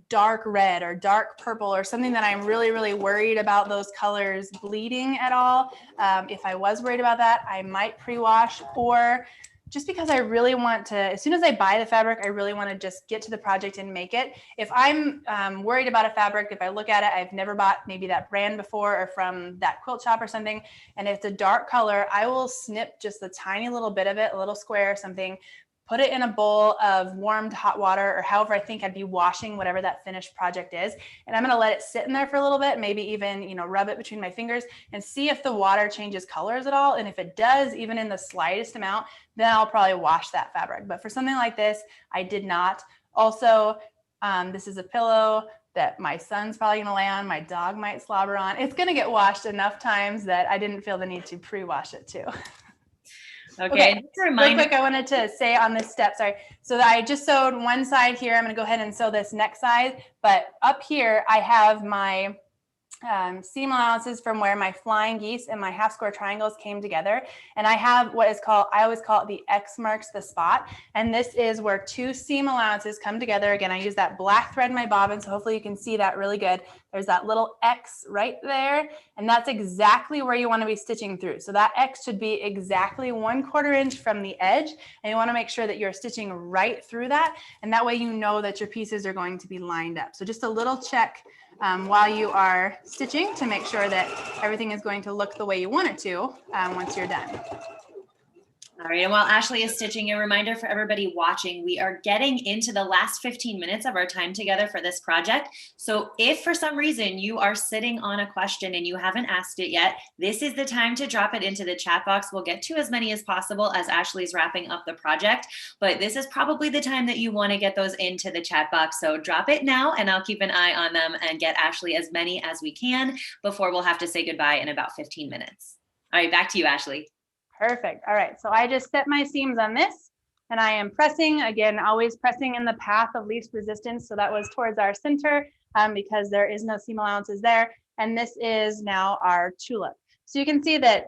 dark red or dark purple or something that I'm really, really worried about those colors bleeding at all. If I was worried about that, I might pre-wash, or just because I really want to, as soon as I buy the fabric, I really want to just get to the project and make it. If I'm worried about a fabric, if I look at it, I've never bought maybe that brand before or from that quilt shop or something, and it's a dark color, I will snip just a tiny little bit of it, a little square or something, put it in a bowl of warmed hot water, or however I think I'd be washing whatever that finished project is. And I'm going to let it sit in there for a little bit, maybe even, rub it between my fingers and see if the water changes colors at all. And if it does, even in the slightest amount, then I'll probably wash that fabric. But for something like this, I did not. Also, this is a pillow that my son's probably going to lay on, my dog might slobber on. It's going to get washed enough times that I didn't feel the need to pre-wash it too. Okay. Real quick, I wanted to say on this step, sorry. So I just sewed one side here. I'm going to go ahead and sew this next side. But up here, I have my seam allowances from where my flying geese and my half square triangles came together. And I have what is called, I always call it the X marks the spot. And this is where two seam allowances come together. Again, I use that black thread in my bobbin, so hopefully you can see that really good. There's that little X right there, and that's exactly where you want to be stitching through. So that X should be exactly 1/4 inch from the edge, and you want to make sure that you're stitching right through that, and that way you know that your pieces are going to be lined up. So just a little check while you are stitching to make sure that everything is going to look the way you want it to once you're done. All right, and while Ashley is stitching, a reminder for everybody watching, we are getting into the last 15 minutes of our time together for this project. So if for some reason you are sitting on a question and you haven't asked it yet, this is the time to drop it into the chat box. We'll get to as many as possible as Ashley's wrapping up the project, but this is probably the time that you want to get those into the chat box. So drop it now and I'll keep an eye on them and get Ashley as many as we can before we'll have to say goodbye in about 15 minutes. All right, back to you, Ashley. Perfect. All right, so I just set my seams on this and I am pressing, again, always pressing in the path of least resistance. So that was towards our center because there is no seam allowances there. And this is now our tulip. So you can see that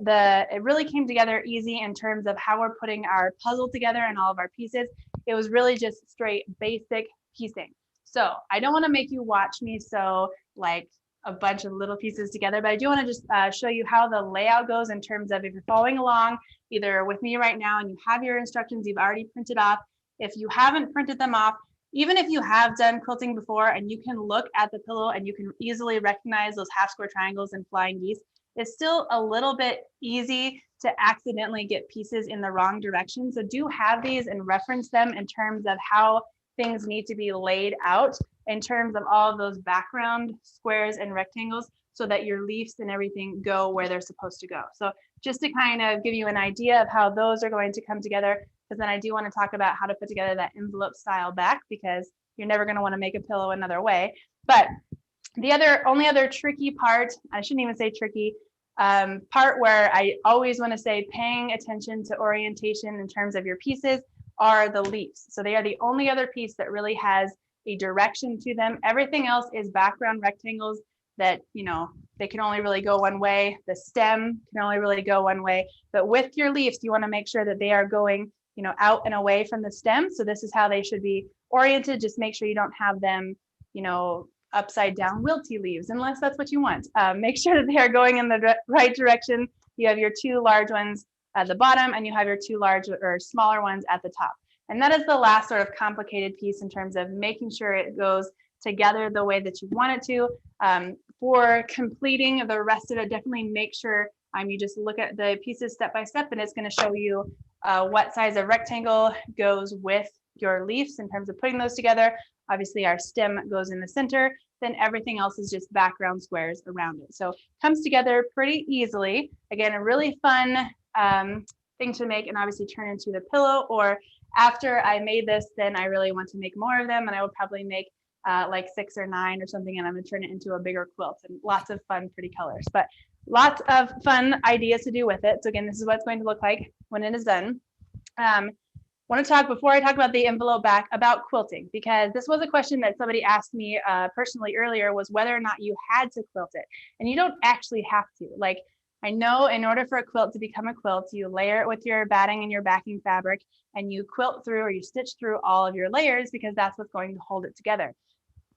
it really came together easy in terms of how we're putting our puzzle together and all of our pieces. It was really just straight basic piecing. So I don't want to make you watch me sew like a bunch of little pieces together, but I do want to just show you how the layout goes in terms of if you're following along either with me right now and you have your instructions you've already printed off. If you haven't printed them off, even if you have done quilting before and you can look at the pillow and you can easily recognize those half square triangles and flying geese, it's still a little bit easy to accidentally get pieces in the wrong direction. So do have these and reference them in terms of how things need to be laid out in terms of all of those background squares and rectangles so that your leaves and everything go where they're supposed to go. So just to kind of give you an idea of how those are going to come together, because then I do want to talk about how to put together that envelope style back, because you're never going to want to make a pillow another way. But the only other tricky part, I shouldn't even say tricky, part where I always want to say paying attention to orientation in terms of your pieces are the leaves. So they are the only other piece that really has a direction to them. Everything else is background rectangles that, you know, they can only really go one way. The stem can only really go one way. But with your leaves, you want to make sure that they are going, you know, out and away from the stem. So this is how they should be oriented. Just make sure you don't have them, you know, upside down wilty leaves, unless that's what you want. Make sure that they are going in the right direction. You have your two large ones at the bottom and you have your two large or smaller ones at the top. And that is the last sort of complicated piece in terms of making sure it goes together the way that you want it to. For completing the rest of it, definitely make sure you just look at the pieces step by step, and it's going to show you what size of rectangle goes with your leaves in terms of putting those together. Obviously, our stem goes in the center, then everything else is just background squares around it. So it comes together pretty easily. Again, a really fun thing to make and obviously turn into the pillow. Or after I made this, then I really want to make more of them, and I will probably make like 6 or 9 or something, and I'm going to turn it into a bigger quilt, and lots of fun, pretty colors, but lots of fun ideas to do with it. So again, this is what it's going to look like when it is done. Want to talk, before I talk about the envelope back, about quilting, because this was a question that somebody asked me personally earlier, was whether or not you had to quilt it. And you don't actually have to. Like, I know in order for a quilt to become a quilt, you layer it with your batting and your backing fabric, and you quilt through or you stitch through all of your layers, because that's what's going to hold it together.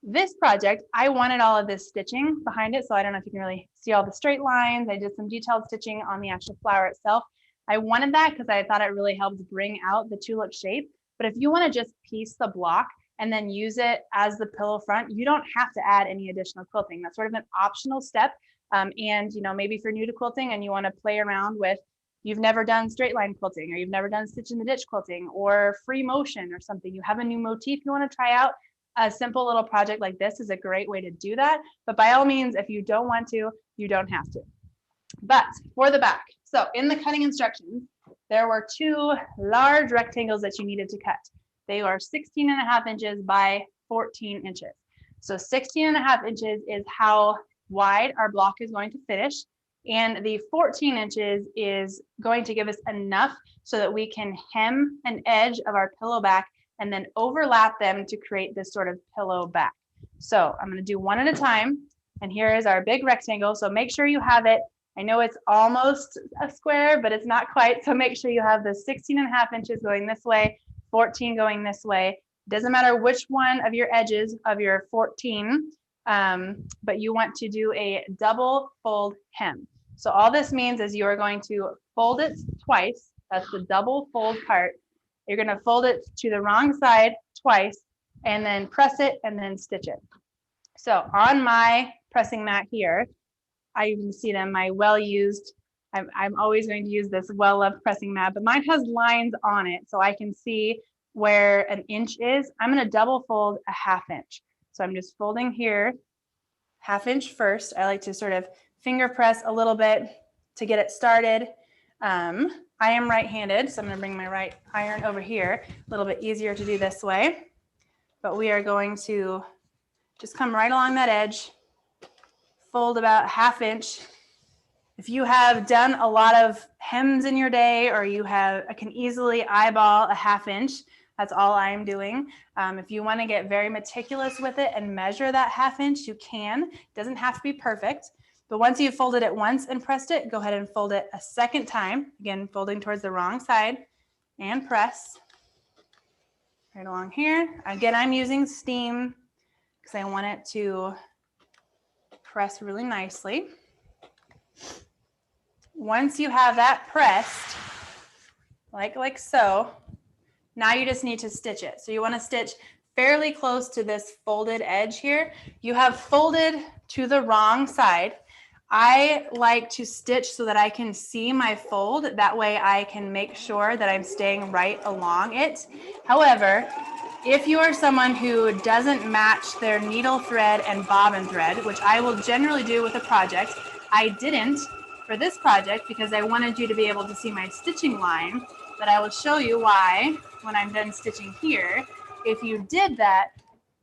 This project, I wanted all of this stitching behind it, so I don't know if you can really see all the straight lines. I did some detailed stitching on the actual flower itself. I wanted that because I thought it really helped bring out the tulip shape. But if you want to just piece the block and then use it as the pillow front, you don't have to add any additional quilting. That's sort of an optional step. And you know, maybe if you're new to quilting and you want to play around with, you've never done straight line quilting, or you've never done stitch in the ditch quilting or free motion or something, you have a new motif you want to try out, a simple little project like this is a great way to do that. But by all means, if you don't want to, you don't have to. But for the back, so in the cutting instructions, there were 2 large rectangles that you needed to cut. They are 16.5 inches by 14 inches. So 16.5 inches is how wide our block is going to finish. And the 14 inches is going to give us enough so that we can hem an edge of our pillow back and then overlap them to create this sort of pillow back. So I'm going to do one at a time. And here is our big rectangle. So make sure you have it. I know it's almost a square, but it's not quite. So make sure you have the 16.5 inches going this way, 14 going this way. Doesn't matter which one of your edges of your 14, but you want to do a double fold hem. So all this means is you are going to fold it twice. That's the double fold part. You're going to fold it to the wrong side twice and then press it and then stitch it. So on my pressing mat here, I even see them, my well-used, I'm always going to use this well-loved pressing mat, but mine has lines on it so I can see where an inch is. I'm going to double fold a 1/2 inch. So I'm just folding here, 1/2 inch first. I like to sort of finger press a little bit to get it started. I am right-handed, so I'm going to bring my right iron over here. A little bit easier to do this way. But we are going to just come right along that edge, fold about 1/2 inch. If you have done a lot of hems in your day, or you have, I can easily eyeball a 1/2 inch. That's all I'm doing. If you want to get very meticulous with it and measure that 1/2 inch, you can. It doesn't have to be perfect. But once you've folded it once and pressed it, go ahead and fold it a second time. Again, folding towards the wrong side and press right along here. Again, I'm using steam because I want it to press really nicely. Once you have that pressed, like so, now you just need to stitch it. So you want to stitch fairly close to this folded edge here. You have folded to the wrong side. I like to stitch so that I can see my fold. That way I can make sure that I'm staying right along it. However, if you are someone who doesn't match their needle thread and bobbin thread, which I will generally do with a project, I didn't for this project because I wanted you to be able to see my stitching line, but I will show you why when I'm done stitching here. If you did that,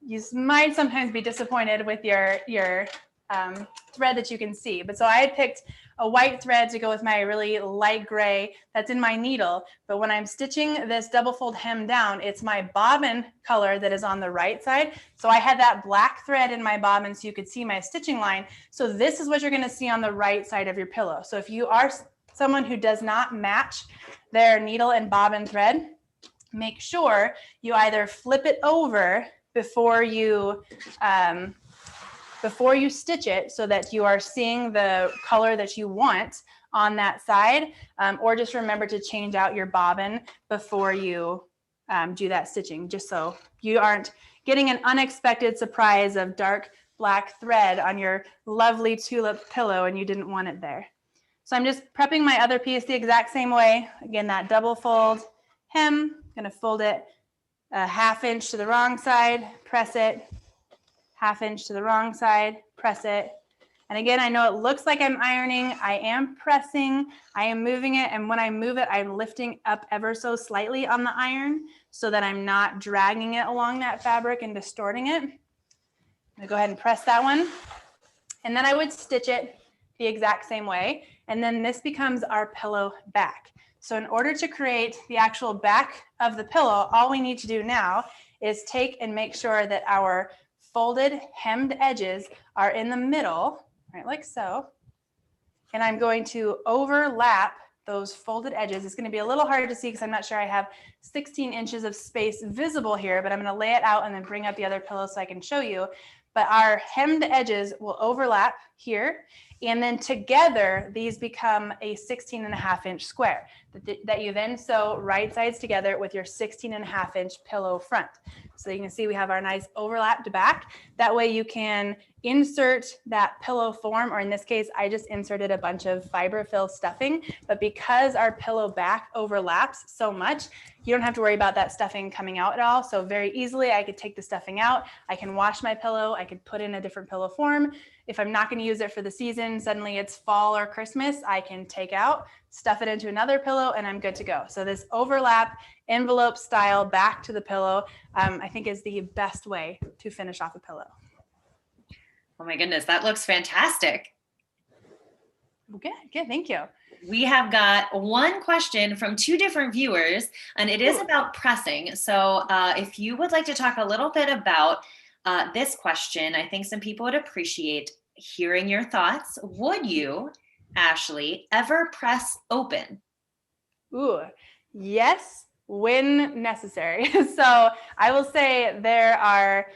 you might sometimes be disappointed with your thread that you can see. But so I had picked a white thread to go with my really light gray that's in my needle. But when I'm stitching this double fold hem down, it's my bobbin color that is on the right side. So I had that black thread in my bobbin so you could see my stitching line. So this is what you're going to see on the right side of your pillow. So if you are someone who does not match their needle and bobbin thread, make sure you either flip it over before you stitch it so that you are seeing the color that you want on that side, or just remember to change out your bobbin before you do that stitching, just so you aren't getting an unexpected surprise of dark black thread on your lovely tulip pillow and you didn't want it there. So I'm just prepping my other piece the exact same way. Again, that double fold hem, I'm gonna fold it a 1/2 inch to the wrong side, press it, 1/2 inch to the wrong side, press it. And again, I know it looks like I'm ironing. I am pressing, I am moving it. And when I move it, I'm lifting up ever so slightly on the iron so that I'm not dragging it along that fabric and distorting it. I'm gonna go ahead and press that one. And then I would stitch it the exact same way. And then this becomes our pillow back. So in order to create the actual back of the pillow, all we need to do now is take and make sure that our folded hemmed edges are in the middle, right, like so. And I'm going to overlap those folded edges. It's going to be a little hard to see because I'm not sure I have 16 inches of space visible here, but I'm going to lay it out and then bring up the other pillow so I can show you. But our hemmed edges will overlap here. And then together, these become a 16.5 inch square that you then sew right sides together with your 16.5 inch pillow front. So you can see we have our nice overlapped back. That way you can insert that pillow form, or in this case, I just inserted a bunch of fiberfill stuffing, but because our pillow back overlaps so much, you don't have to worry about that stuffing coming out at all. So very easily, I could take the stuffing out. I can wash my pillow. I could put in a different pillow form. If I'm not going to use it for the season, suddenly it's fall or Christmas, I can take out, stuff it into another pillow, and I'm good to go. So this overlap envelope style back to the pillow, I think is the best way to finish off a pillow. Oh my goodness, that looks fantastic. Good, thank you. We have got one question from 2 different viewers, and it is about pressing. So if you would like to talk a little bit about this question, I think some people would appreciate hearing your thoughts, would you, Ashley, ever press open? Ooh, yes, when necessary. So I will say there are,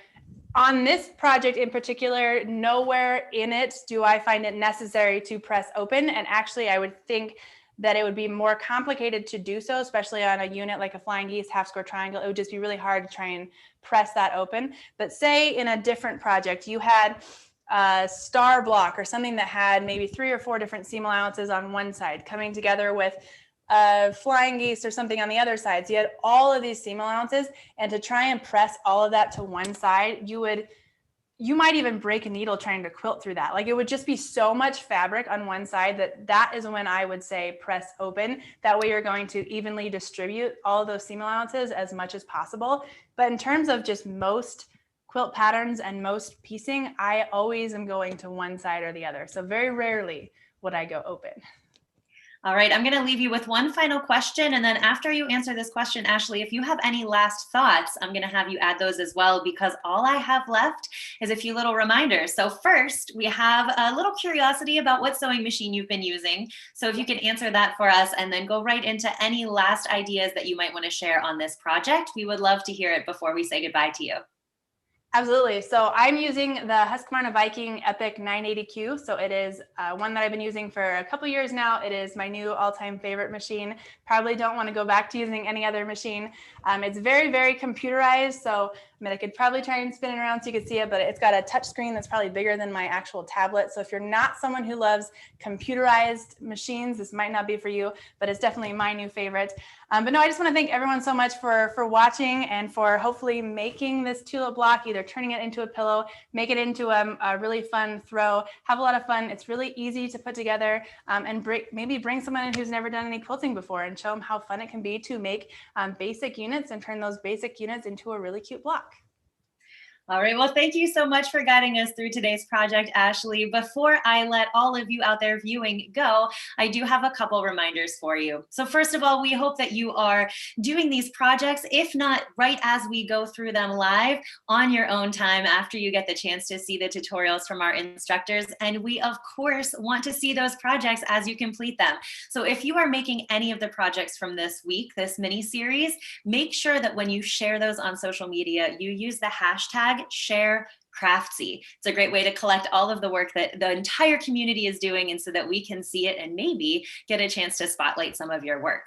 on this project in particular, nowhere in it do I find it necessary to press open. And actually, I would think that it would be more complicated to do so, especially on a unit like a flying geese, half square triangle. It would just be really hard to try and press that open. But say in a different project, you had a star block or something that had maybe 3 or 4 different seam allowances on one side coming together with flying geese or something on the other side. So you had all of these seam allowances, and to try and press all of that to one side, you might even break a needle trying to quilt through that. Like, it would just be so much fabric on one side that is when I would say press open. That way you're going to evenly distribute all of those seam allowances as much as possible. But in terms of just most quilt patterns and most piecing, I always am going to one side or the other. So very rarely would I go open. All right, I'm going to leave you with one final question. And then after you answer this question, Ashley, if you have any last thoughts, I'm going to have you add those as well, because all I have left is a few little reminders. So first, we have a little curiosity about what sewing machine you've been using. So if you can answer that for us and then go right into any last ideas that you might want to share on this project, we would love to hear it before we say goodbye to you. Absolutely. So I'm using the Husqvarna Viking Epic 980Q. So it is one that I've been using for a couple years now. It is my new all-time favorite machine. Probably don't want to go back to using any other machine. It's very, very computerized. So I mean, I could probably try and spin it around so you could see it, but it's got a touch screen that's probably bigger than my actual tablet. So if you're not someone who loves computerized machines, this might not be for you, but it's definitely my new favorite. But no, I just want to thank everyone so much for watching and for hopefully making this tulip block, either turning it into a pillow, make it into a really fun throw, have a lot of fun. It's really easy to put together, and maybe bring someone in who's never done any quilting before and show them how fun it can be to make basic units and turn those basic units into a really cute block. All right, well, thank you so much for guiding us through today's project, Ashley. Before I let all of you out there viewing go, I do have a couple reminders for you. So first of all, we hope that you are doing these projects, if not right as we go through them live, on your own time after you get the chance to see the tutorials from our instructors. And we, of course, want to see those projects as you complete them. So if you are making any of the projects from this week, this mini series, make sure that when you share those on social media, you use the hashtag #ShareCraftsy. It's a great way to collect all of the work that the entire community is doing, and so that we can see it and maybe get a chance to spotlight some of your work.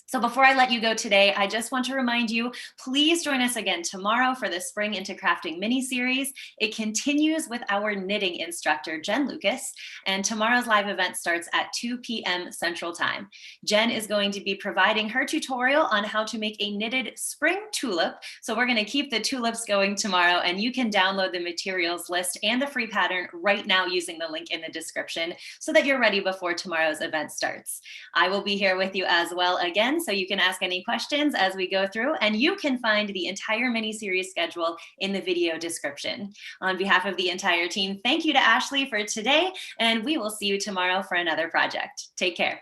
So before I let you go today, I just want to remind you, please join us again tomorrow for the Spring into Crafting mini-series. It continues with our knitting instructor, Jen Lucas, and tomorrow's live event starts at 2 p.m. Central Time. Jen is going to be providing her tutorial on how to make a knitted spring tulip. So we're going to keep the tulips going tomorrow, and you can download the materials list and the free pattern right now using the link in the description so that you're ready before tomorrow's event starts. I will be here with you as well again, so you can ask any questions as we go through, and you can find the entire mini-series schedule in the video description. On behalf of the entire team, thank you to Ashley for today, and we will see you tomorrow for another project. Take care.